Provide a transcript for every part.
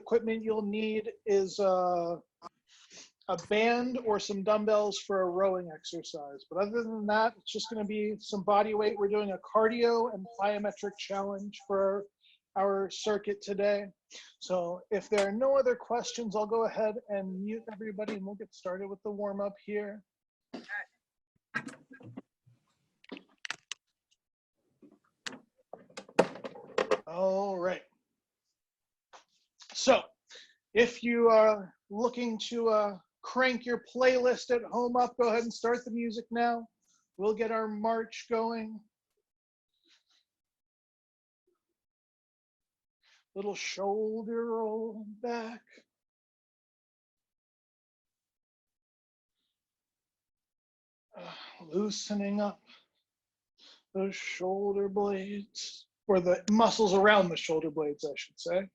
equipment you'll need is a band or some dumbbells for a rowing exercise. But other than that, it's just going to be some body weight. We're doing a cardio and plyometric challenge for our circuit today. So if there are no other questions, I'll go ahead and mute everybody and we'll get started with the warm up here. All right. So if you are looking to crank your playlist at home up, go ahead and start the music now. We'll get our march going. Little shoulder roll back. Loosening up those shoulder blades, or the muscles around the shoulder blades, I should say.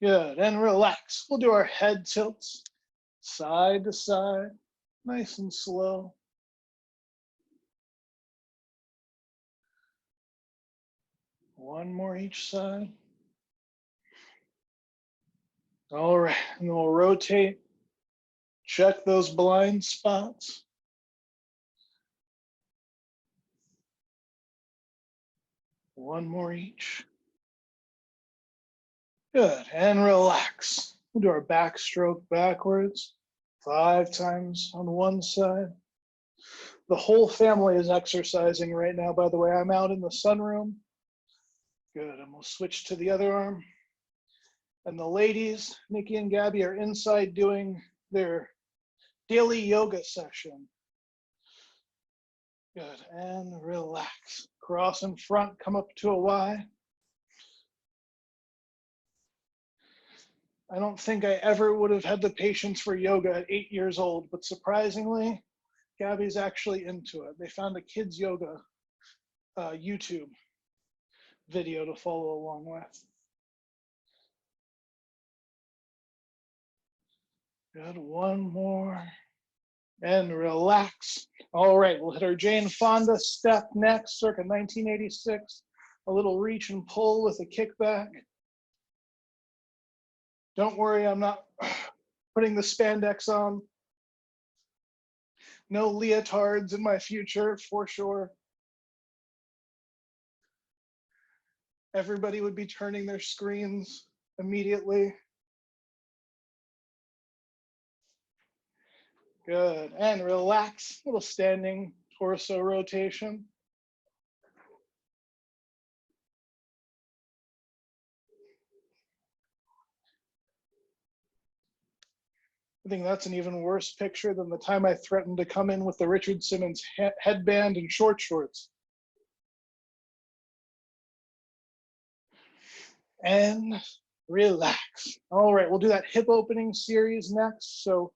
Good, and relax. We'll do our head tilts, side to side, nice and slow. One more each side. All right, and then we'll rotate. Check those blind spots. One more each. Good, and relax. We'll do our backstroke backwards, 5 times on one side. The whole family is exercising right now, by the way. I'm out in the sunroom. Good, and we'll switch to the other arm. And the ladies, Nikki and Gabby, are inside doing their daily yoga session. Good, and relax. Cross in front, come up to a Y. I don't think I ever would have had the patience for yoga at 8 years old, but surprisingly, Gabby's actually into it. They found a kids yoga YouTube video to follow along with. Good, one more, and relax. All right, we'll hit our Jane Fonda step next, circa 1986. A little reach and pull with a kickback. Don't worry, I'm not putting the spandex on. No leotards in my future, for sure. Everybody would be turning their screens immediately. Good, and relax, little standing torso rotation. I think that's an even worse picture than the time I threatened to come in with the Richard Simmons headband and short shorts. And relax. All right, we'll do that hip opening series next. So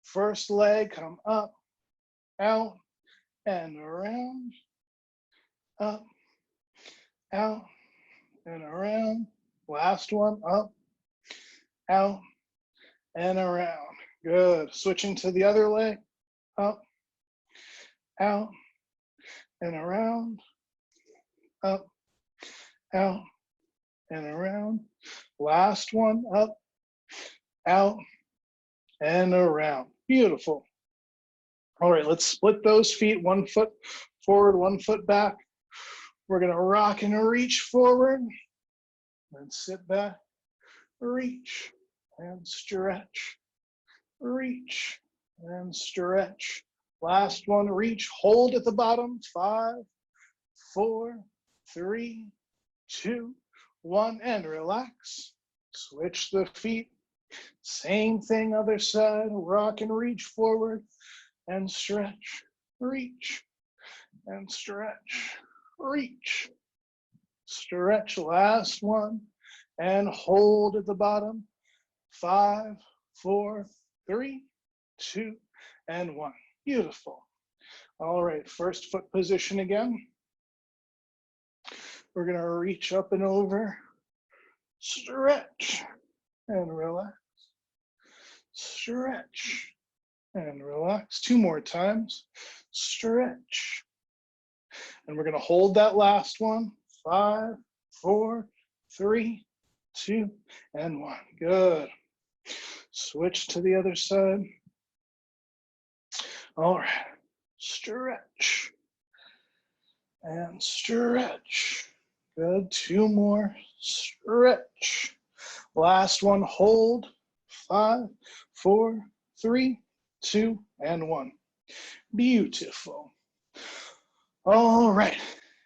first leg, come up, out, and around, up, out, and around. Last one, up, out, and around. Good. Switching to the other leg, up, out, and around, up, out, and around. Last one, up, out, and around. Beautiful. All right, let's split those feet, 1 foot forward, 1 foot back. We're gonna rock and reach forward, and sit back, reach, and stretch, reach, and stretch. Last one, reach, hold at the bottom, 5, 4, 3, 2, 1, and relax. Switch the feet. Same thing, other side. Rock and reach forward and stretch, reach, and stretch, reach, stretch. Last one, and hold at the bottom. 5, 4, 3, 2, and 1. Beautiful. All right, first foot position again. We're gonna reach up and over, stretch, and relax, stretch, and relax. 2 more times, stretch. And we're gonna hold that last one. 5, 4, 3, 2, and 1. Good. Switch to the other side. All right. Stretch. And stretch. Good. 2 more. Stretch. Last one. Hold. 5, 4, 3, 2, and 1. Beautiful. All right.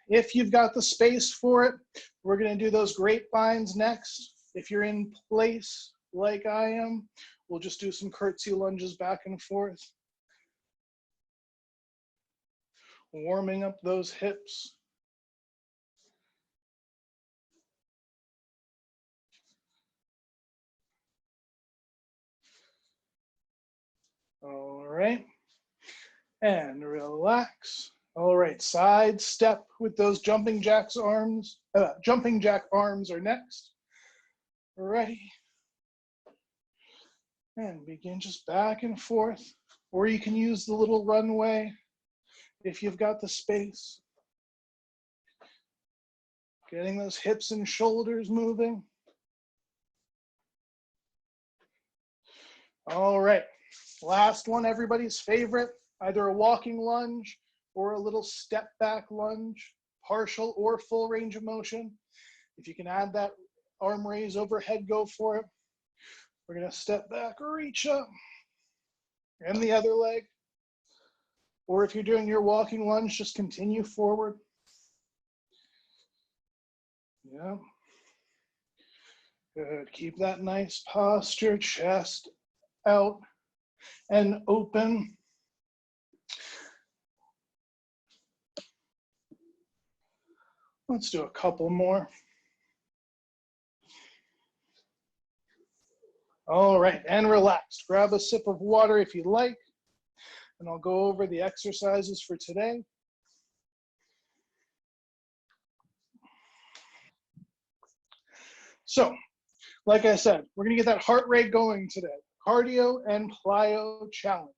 If you've got the space for it, we're going to do those grapevines next. If you're in place like I am, we'll just do some curtsy lunges back and forth. Warming up those hips. All right. And relax. All right, side step with those jumping jack arms are next. Ready. And begin just back and forth. Or you can use the little runway if you've got the space. Getting those hips and shoulders moving. All right, last one, everybody's favorite, either a walking lunge or a little step back lunge, partial or full range of motion. If you can add that arm raise overhead, go for it. We're gonna step back, reach up, and the other leg. Or if you're doing your walking lunge, just continue forward. Yeah. Good, keep that nice posture, chest out and open. Let's do a couple more. All right, and relaxed. Grab a sip of water if you'd like, and I'll go over the exercises for today. So, like I said, we're gonna get that heart rate going today. Cardio and plyo challenge.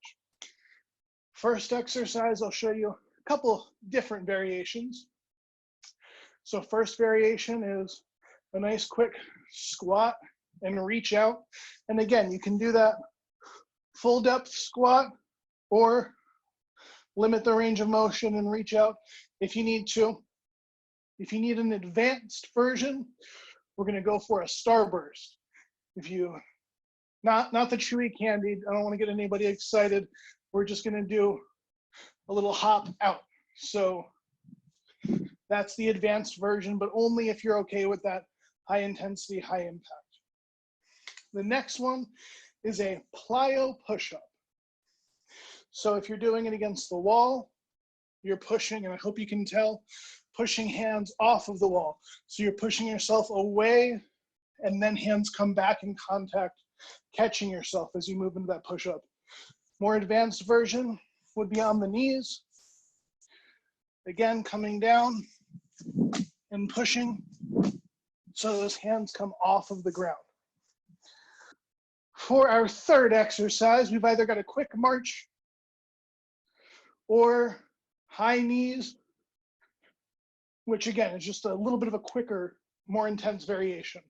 First exercise, I'll show you a couple different variations. So first variation is a nice quick squat and reach out. And again, you can do that full depth squat or limit the range of motion and reach out if you need to. If you need an advanced version, we're gonna go for a starburst. If you, not the chewy candy, I don't wanna get anybody excited. We're just gonna do a little hop out. So that's the advanced version, but only if you're okay with that high intensity, high impact. The next one is a plyo push-up. So if you're doing it against the wall, you're pushing, and I hope you can tell, pushing hands off of the wall. So you're pushing yourself away, and then hands come back in contact, catching yourself as you move into that push-up. More advanced version would be on the knees. Again, coming down and pushing, so those hands come off of the ground. For our third exercise, we've either got a quick march or high knees, which again is just a little bit of a quicker, more intense variation.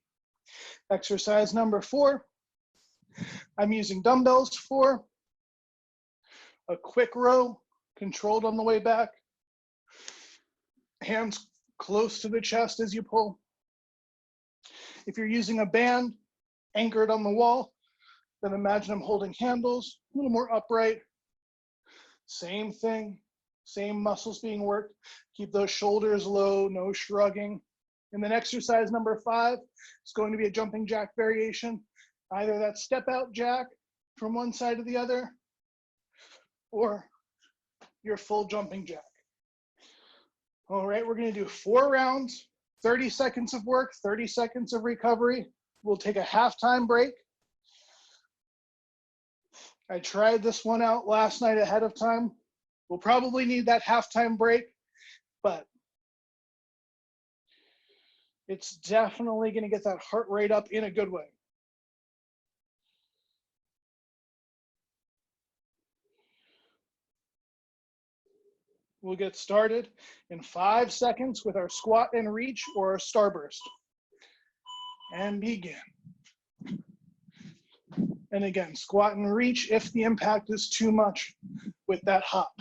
Exercise number 4, I'm using dumbbells for a quick row, controlled on the way back, hands close to the chest as you pull. If you're using a band anchored on the wall, then imagine I'm holding handles, a little more upright. Same thing, same muscles being worked. Keep those shoulders low, no shrugging. And then exercise number 5 is going to be a jumping jack variation. Either that step out jack from one side to the other, or your full jumping jack. All right, we're gonna do 4 rounds, 30 seconds of work, 30 seconds of recovery. We'll take a halftime break. I tried this one out last night ahead of time. We'll probably need that halftime break, but it's definitely gonna get that heart rate up in a good way. We'll get started in 5 seconds with our squat and reach or our starburst. and begin. And again, squat and reach if the impact is too much with that hop.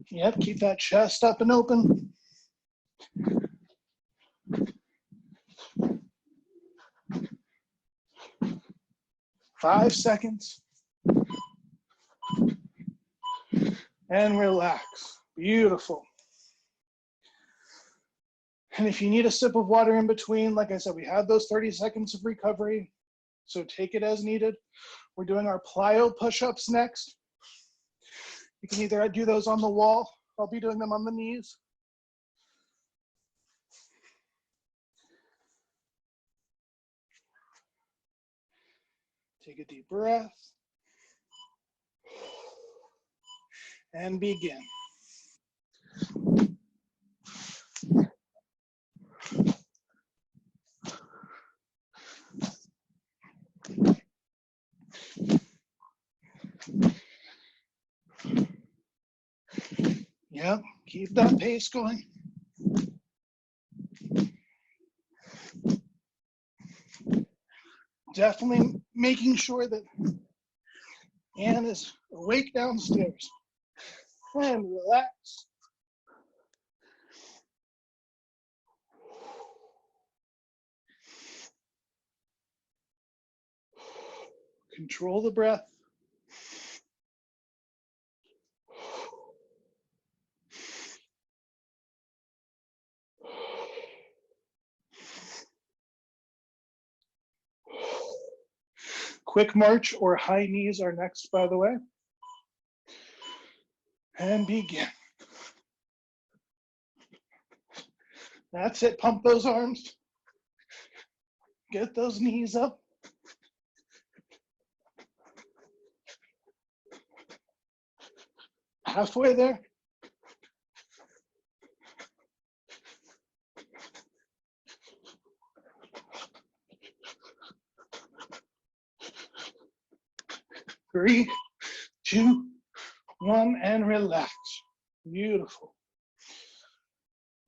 Yep, keep that chest up and open. Five seconds. And relax. Beautiful. And if you need a sip of water in between, like I said, we have those 30 seconds of recovery, so take it as needed. We're doing our plyo push-ups next. You can either do those on the wall. I'll be doing them on the knees. Take a deep breath. And begin. Yep, keep that pace going. Definitely making sure that Anne is awake downstairs. And relax. Control the breath. Quick march or high knees are next, by the way. And begin. That's it, pump those arms. Get those knees up. Halfway there. Three, two, one, and relax. Beautiful.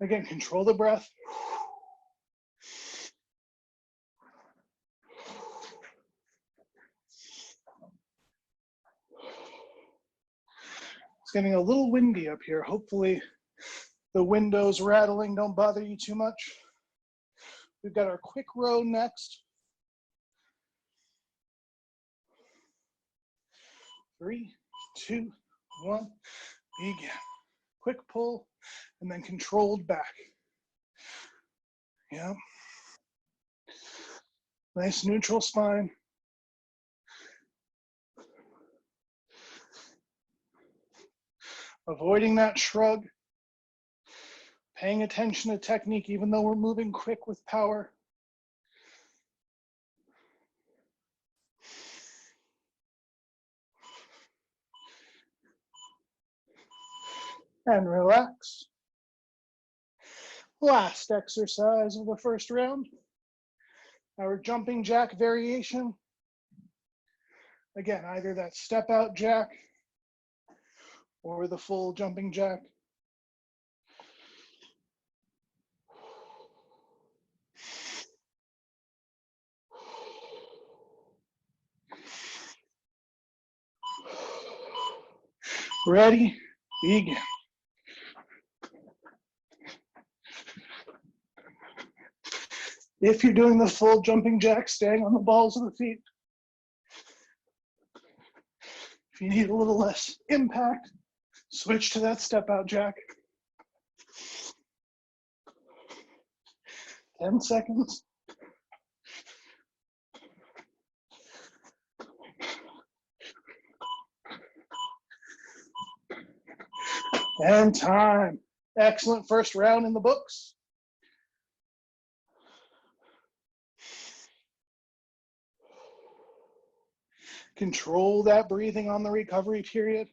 Again, control the breath. It's getting a little windy up here. Hopefully the windows rattling don't bother you too much. We've got our quick row next. 3, 2, 1, begin. Quick pull and then controlled back. Yeah. Nice neutral spine. Avoiding that shrug. Paying attention to technique even though we're moving quick with power. And relax. Last exercise of the first round. Our jumping jack variation. Again, either that step out jack or the full jumping jack. Ready, begin. If you're doing the full jumping jack, staying on the balls of the feet. If you need a little less impact, switch to that step out jack. 10 seconds. And time. Excellent first round in the books. Control that breathing on the recovery period.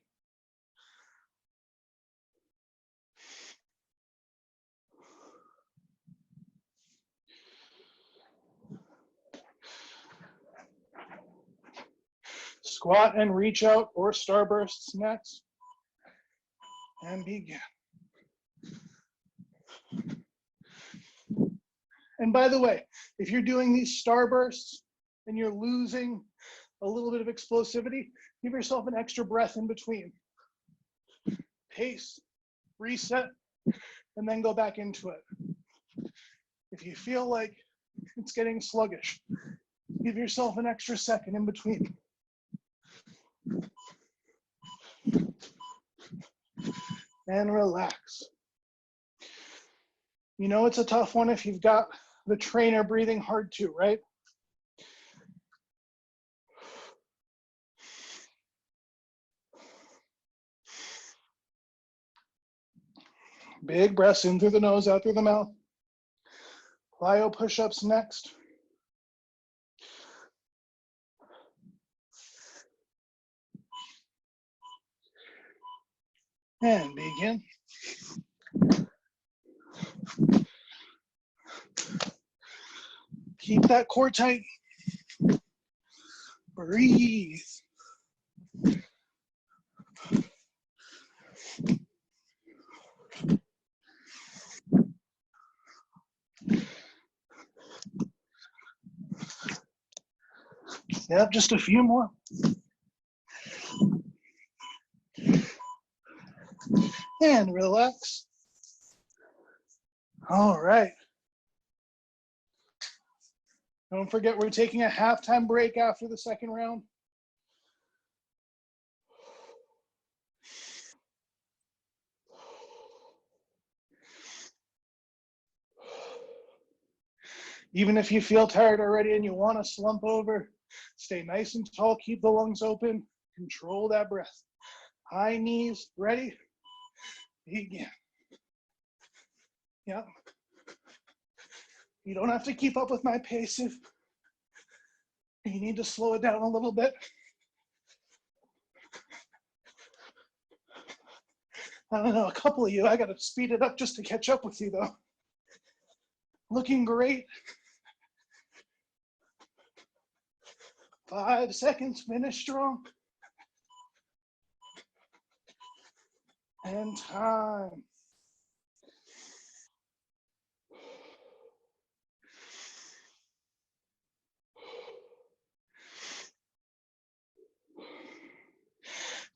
Squat and reach out or starbursts next. and begin. And by the way, if you're doing these starbursts and you're losing a little bit of explosivity, give yourself an extra breath in between. Pace, reset, and then go back into it. If you feel like it's getting sluggish, give yourself an extra second in between. And relax. You know it's a tough one if you've got the trainer breathing hard too, right? Big breaths in through the nose, out through the mouth. Plyo push-ups next. And begin. Keep that core tight. Breathe. Yep, just a few more. And relax. All right. Don't forget we're taking a halftime break after the second round. Even if you feel tired already and you want to slump over, stay nice and tall, keep the lungs open, control that breath. High knees, ready? Begin. Yep. You don't have to keep up with my pace if you need to slow it down a little bit. I don't know, a couple of you, I gotta speed it up just to catch up with you though. Looking great. 5 seconds, finish strong. And time.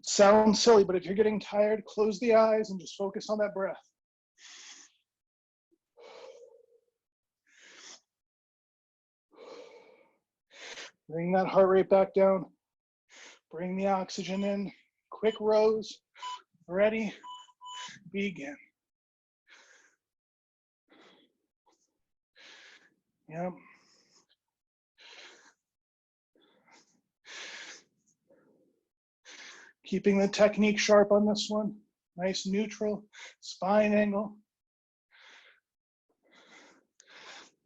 Sounds silly, but if you're getting tired, close the eyes and just focus on that breath. Bring that heart rate back down. Bring the oxygen in. Quick rows. Ready? Begin. Yep. Keeping the technique sharp on this one. Nice neutral spine angle.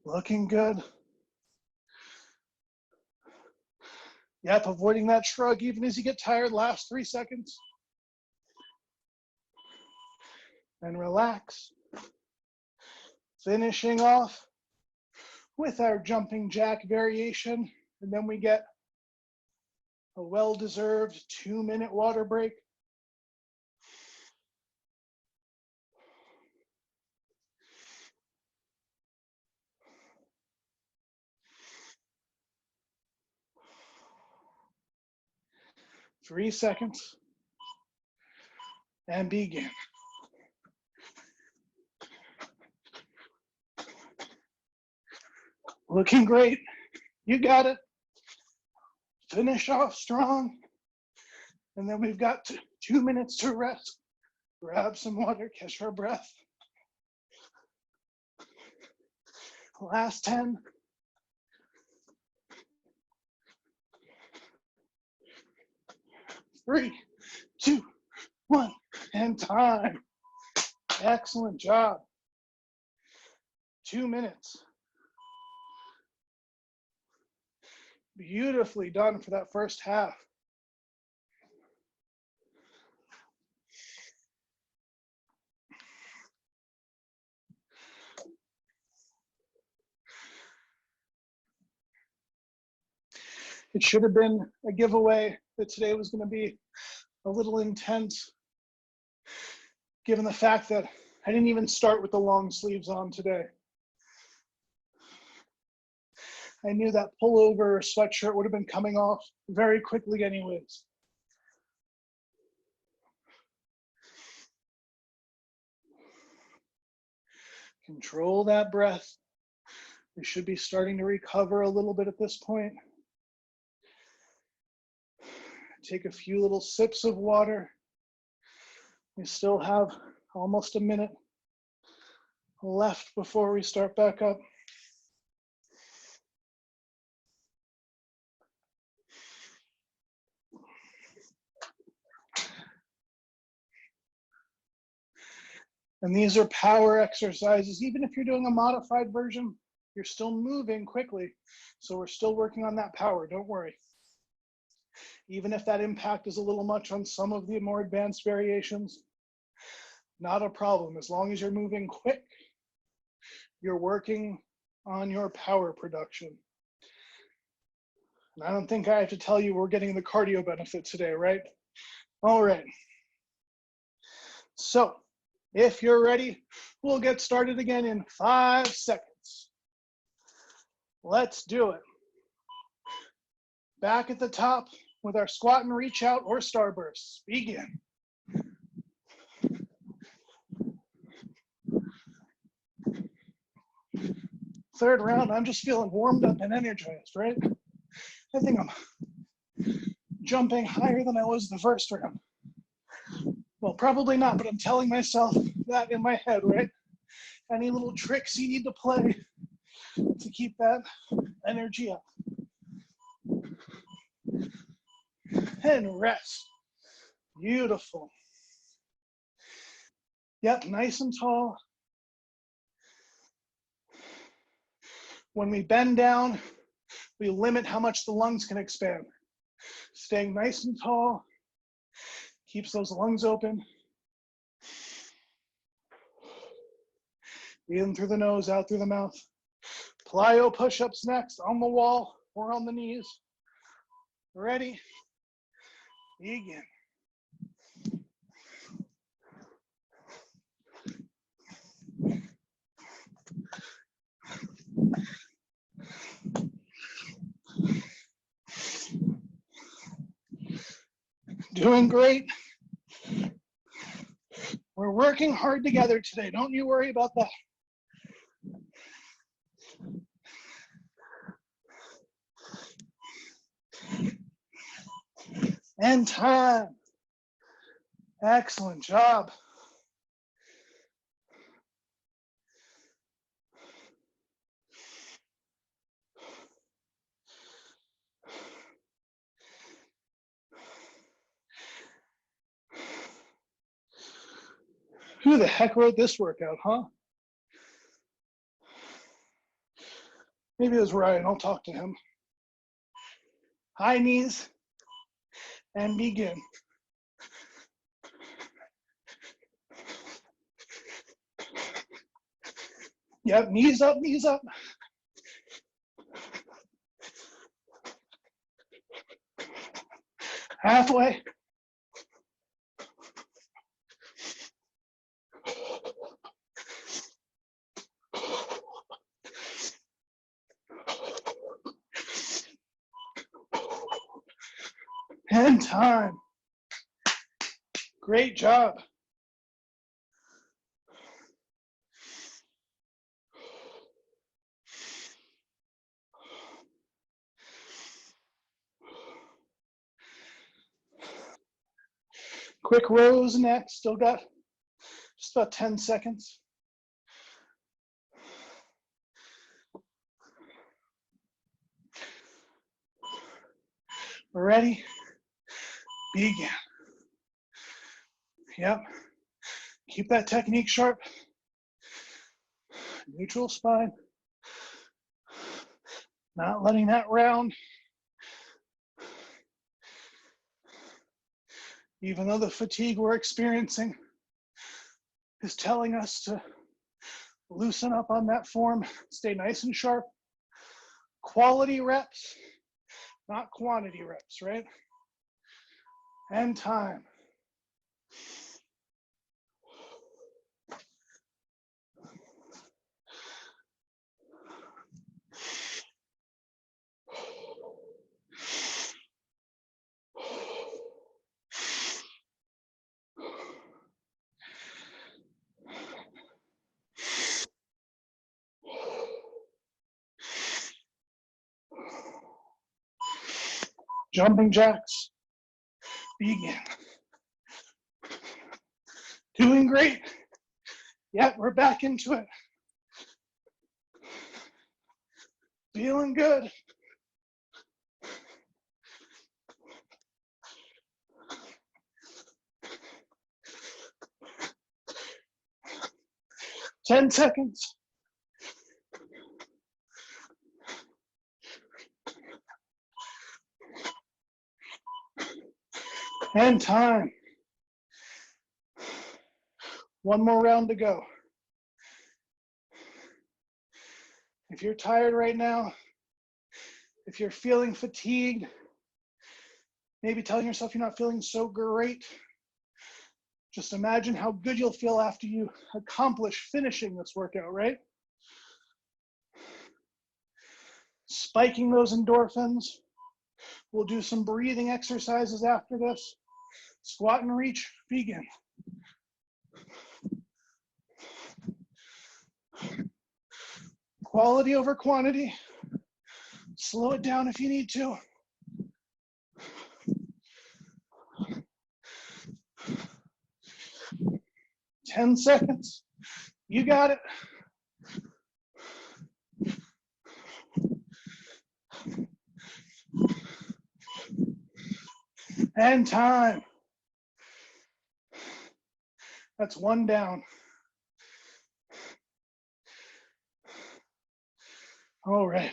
Looking good. Yep, avoiding that shrug even as you get tired. Last 3 seconds. And relax. Finishing off with our jumping jack variation. And then we get a well-deserved 2-minute water break. Three seconds. And begin. Looking great. You got it. Finish off strong. And then we've got 2 minutes to rest. Grab some water, catch our breath. Last 10. Three, two, one, and time. Excellent job. 2 minutes. Beautifully done for that first half. It should have been a giveaway that today was going to be a little intense. given the fact that I didn't even start with the long sleeves on today. I knew that pullover or sweatshirt would have been coming off very quickly anyways. Control that breath. We should be starting to recover a little bit at this point. Take a few little sips of water. We still have almost a minute left before we start back up. And these are power exercises. Even if you're doing a modified version, you're still moving quickly. So we're still working on that power, don't worry. Even if that impact is a little much on some of the more advanced variations, not a problem. As long as you're moving quick, you're working on your power production. And I don't think I have to tell you we're getting the cardio benefit today, right? All right. So if you're ready, we'll get started again in 5 seconds. Let's do it. Back at the top with our squat and reach out or starbursts. Begin. Third round, I'm just feeling warmed up and energized, right? I think I'm jumping higher than I was the first round. Well, probably not, but I'm telling myself that in my head, right? Any little tricks you need to play to keep that energy up. And rest. Beautiful. Yep, nice and tall. When we bend down, we limit how much the lungs can expand. Staying nice and tall keeps those lungs open. In through the nose, out through the mouth. Plyo push-ups next, on the wall or on the knees. Ready? Begin. Doing great. We're working hard together today. Don't you worry about that. And time. Excellent job. Who the heck wrote this workout, huh? Maybe it was Ryan. I'll talk to him. High knees and begin. Yep, knees up, knees up. Halfway. And time. Great job. Quick rows next. Still got just about 10 seconds. Ready? Begin. Yep. Keep that technique sharp. Neutral spine. Not letting that round. Even though the fatigue we're experiencing is telling us to loosen up on that form, stay nice and sharp. Quality reps, not quantity reps, right? And time. Jumping jacks, begin. Doing great. Yep, we're back into it. Feeling good. Ten seconds. And time. One more round to go. If you're tired right now, if you're feeling fatigued, maybe telling yourself you're not feeling so great, just imagine how good you'll feel after you accomplish finishing this workout, right? Spiking those endorphins. We'll do some breathing exercises after this. Squat and reach, begin. Quality over quantity. Slow it down if you need to. Ten seconds. You got it. And time. That's one down. All right.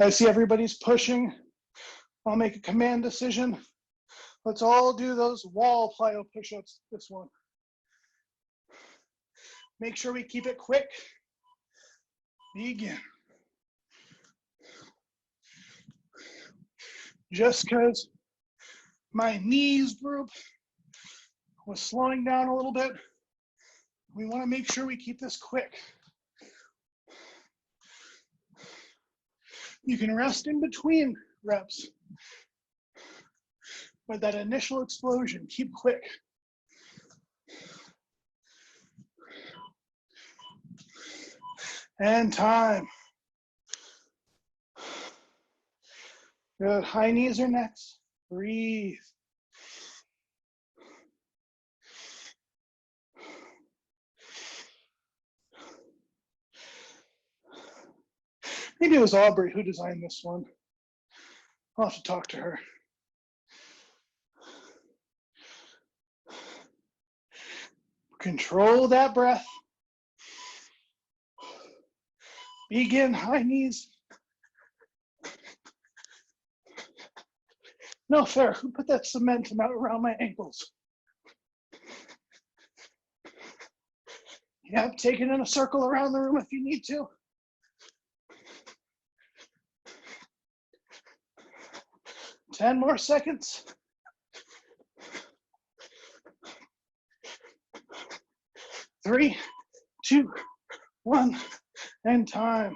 I see everybody's pushing. I'll make a command decision. Let's all do those wall plyo push-ups, this one. Make sure we keep it quick. Begin. Just because my knees group was slowing down a little bit, we want to make sure we keep this quick. You can rest in between reps, but that initial explosion, keep quick. And time. Good, high knees are next. Breathe. Maybe it was Aubrey who designed this one. I'll have to talk to her. Control that breath. Begin, high knees. No fair, who put that cement out around my ankles? Yep, take it in a circle around the room if you need to. Ten more seconds. Three, two, one, and time.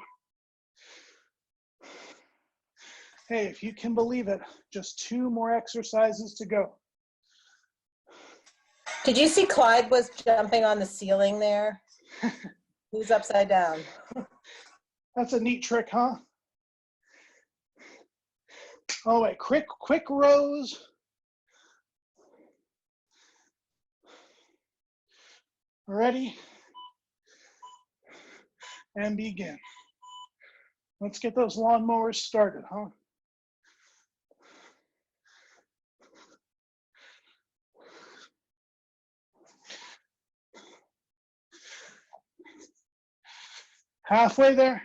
Hey, if you can believe it, just 2 more exercises to go. Did you see Clyde was jumping on the ceiling there? He was upside down. That's a neat trick, huh? Oh wait, quick rows. Ready? And begin. Let's get those lawnmowers started, huh? Halfway there.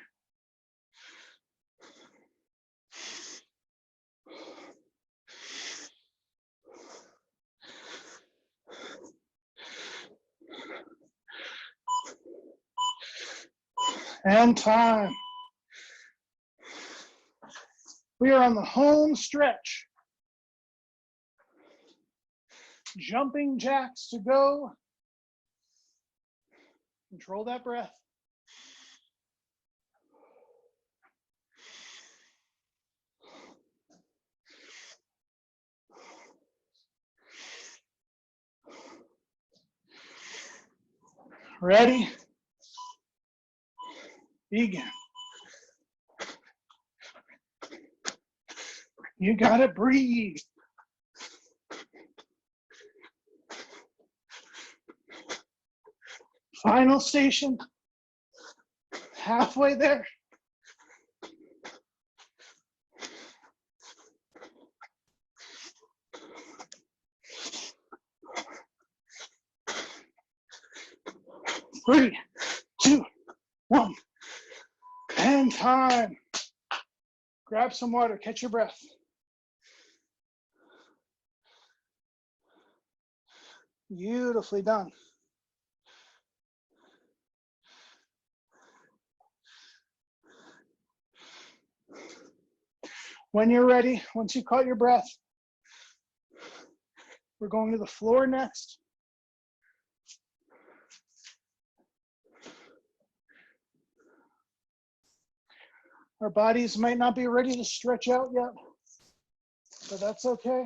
And time. We are on the home stretch. Jumping jacks to go. Control that breath. Ready? Begin. You gotta breathe. Final station. Halfway there. Three, two, one, and time. Grab some water, catch your breath. Beautifully done. When you're ready, once you caught your breath, we're going to the floor next. Our bodies might not be ready to stretch out yet, but that's okay.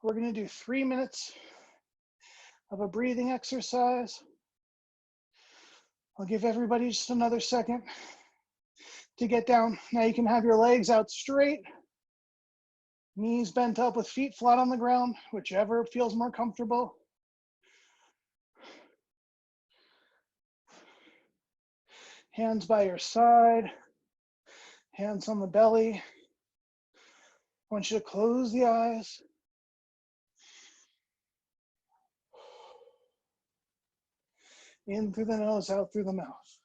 We're going to do 3 minutes of a breathing exercise. I'll give everybody just another second to get down. Now you can have your legs out straight, knees bent up with feet flat on the ground, whichever feels more comfortable. Hands by your side, hands on the belly. I want you to close the eyes. In through the nose, out through the mouth.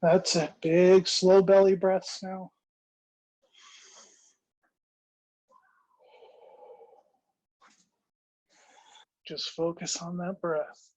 That's it. Big, slow belly breaths now. Just focus on that breath.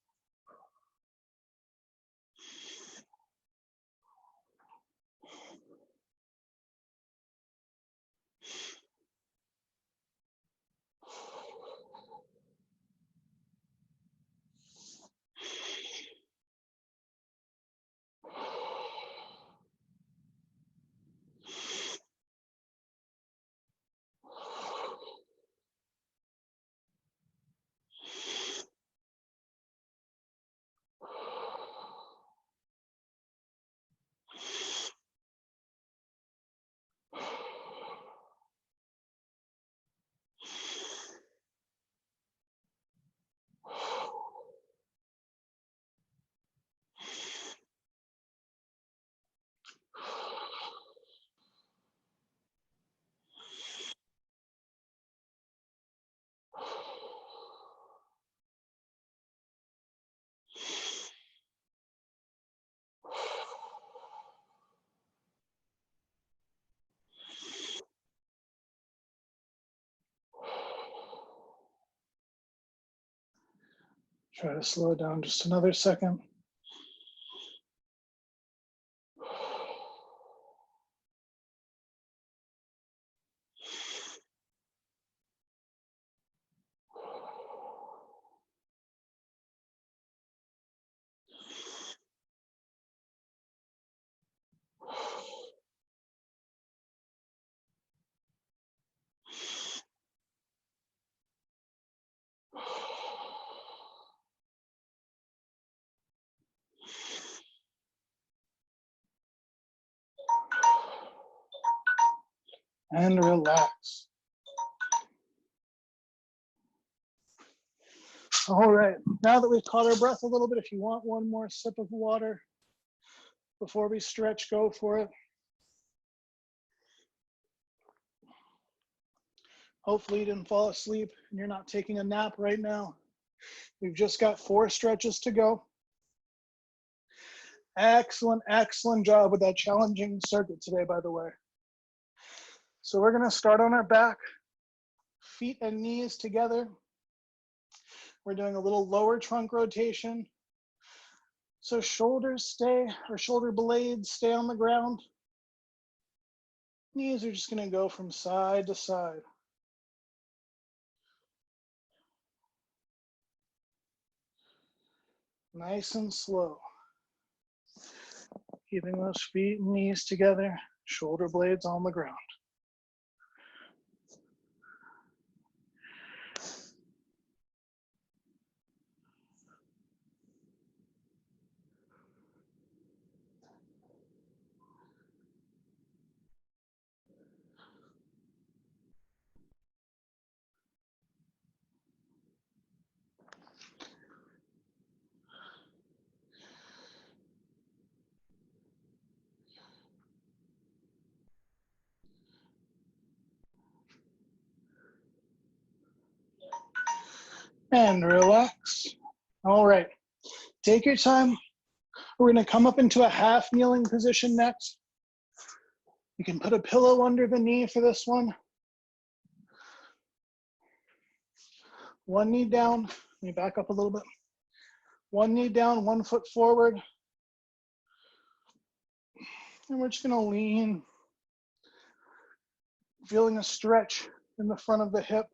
Try to slow it down just another second. and relax. All right, now that we've caught our breath a little bit, if you want one more sip of water before we stretch, go for it. Hopefully you didn't fall asleep and you're not taking a nap right now. We've just got 4 stretches to go. Excellent, excellent job with that challenging circuit today, by the way. So we're gonna start on our back, feet and knees together. We're doing a little lower trunk rotation. So shoulders stay, or shoulder blades stay on the ground. Knees are just gonna go from side to side. Nice and slow. Keeping those feet and knees together, shoulder blades on the ground. And relax. All right, take your time. We're gonna come up into a half kneeling position next. You can put a pillow under the knee for this one. One knee down, let me back up a little bit. One knee down, 1 foot forward. And we're just gonna lean, feeling a stretch in the front of the hip.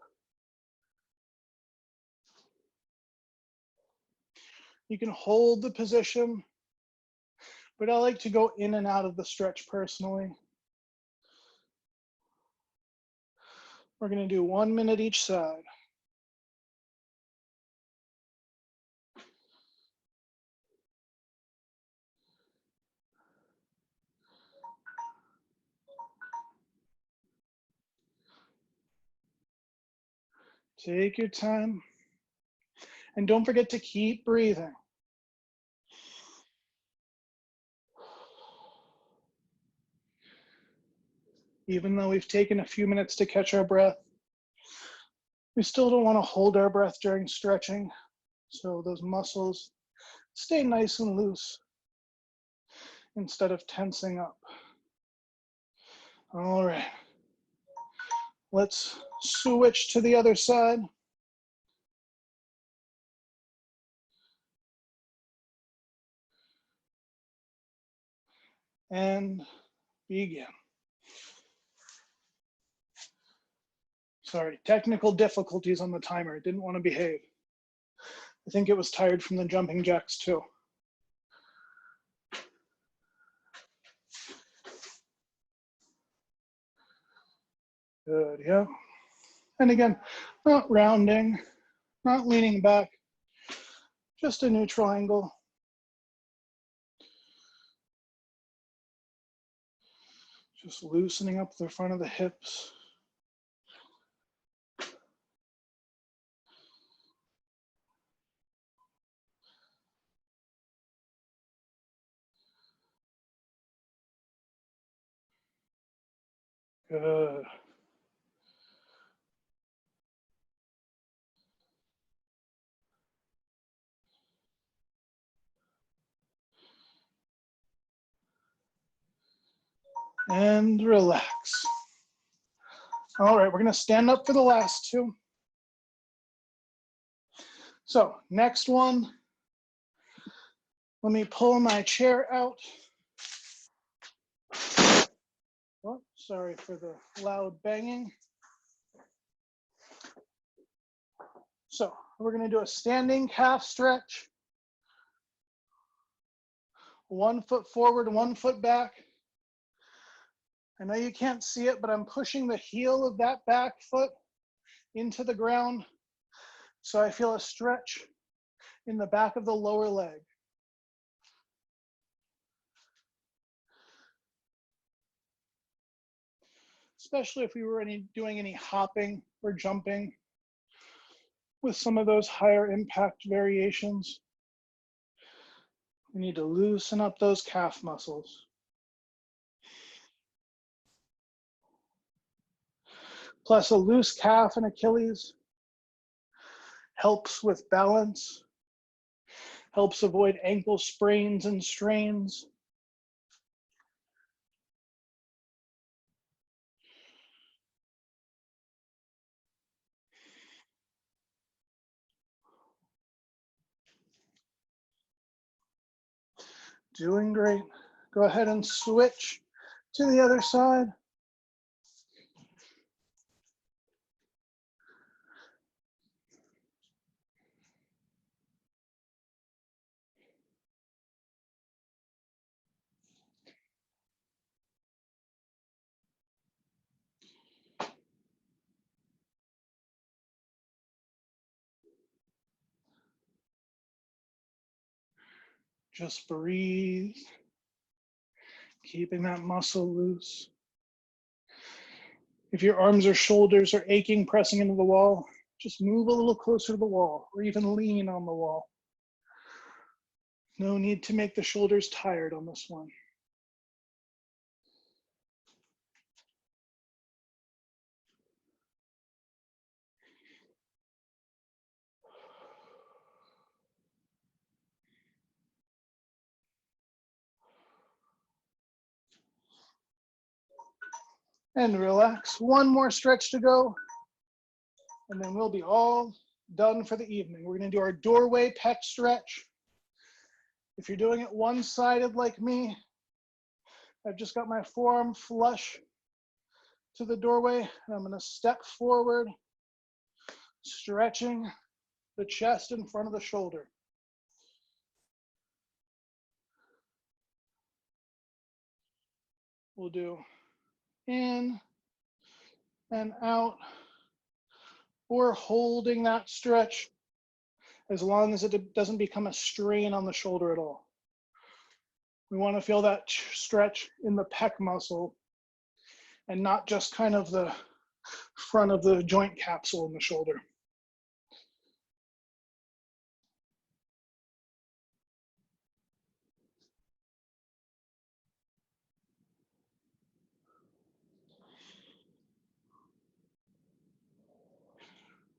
You can hold the position, but I like to go in and out of the stretch personally. We're gonna do 1 minute each side. Take your time. And don't forget to keep breathing. Even though we've taken a few minutes to catch our breath, we still don't want to hold our breath during stretching. So those muscles stay nice and loose instead of tensing up. All right. Let's switch to the other side. And begin. Sorry, technical difficulties on the timer. It didn't want to behave. I think it was tired from the jumping jacks too. Good, yeah. And again, not rounding, not leaning back, just a neutral angle. Just loosening up the front of the hips. Good. And relax. All right, we're gonna stand up for the last 2. So next one, let me pull my chair out. Oh, sorry for the loud banging. So we're gonna do a standing calf stretch. 1 foot forward, 1 foot back. I know you can't see it, but I'm pushing the heel of that back foot into the ground. So I feel a stretch in the back of the lower leg. especially if we were doing any hopping or jumping with some of those higher impact variations. We need to loosen up those calf muscles. Plus, a loose calf and Achilles helps with balance, helps avoid ankle sprains and strains. Doing great. Go ahead and switch to the other side. Just breathe, keeping that muscle loose. If your arms or shoulders are aching, pressing into the wall, just move a little closer to the wall or even lean on the wall. No need to make the shoulders tired on this one. And relax. One more stretch to go, and then we'll be all done for the evening. We're going to do our doorway pec stretch. If you're doing it one-sided like me, I've just got my forearm flush to the doorway, and I'm going to step forward, stretching the chest in front of the shoulder. We'll do in and out, or holding that stretch as long as it doesn't become a strain on the shoulder at all. We want to feel that stretch in the pec muscle and not just kind of the front of the joint capsule in the shoulder.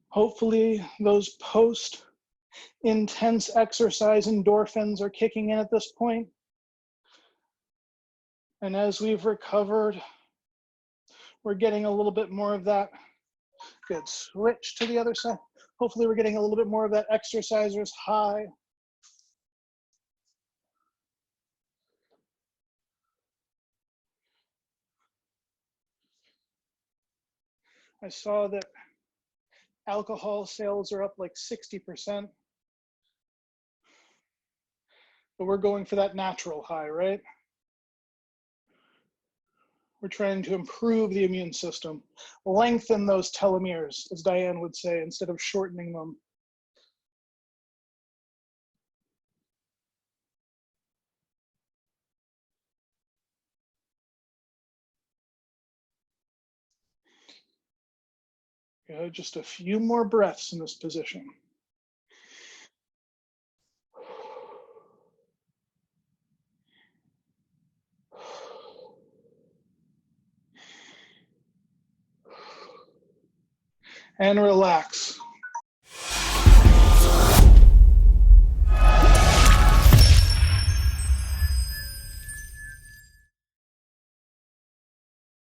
Hopefully those post-intense exercise endorphins are kicking in at this point. And as we've recovered, we're getting a little bit more of that. Good, switch to the other side. Hopefully we're getting a little bit more of that exerciser's high. I saw that alcohol sales are up like 60%. But we're going for that natural high, right? We're trying to improve the immune system, lengthen those telomeres, as Diane would say, instead of shortening them. Good, just a few more breaths in this position. And relax.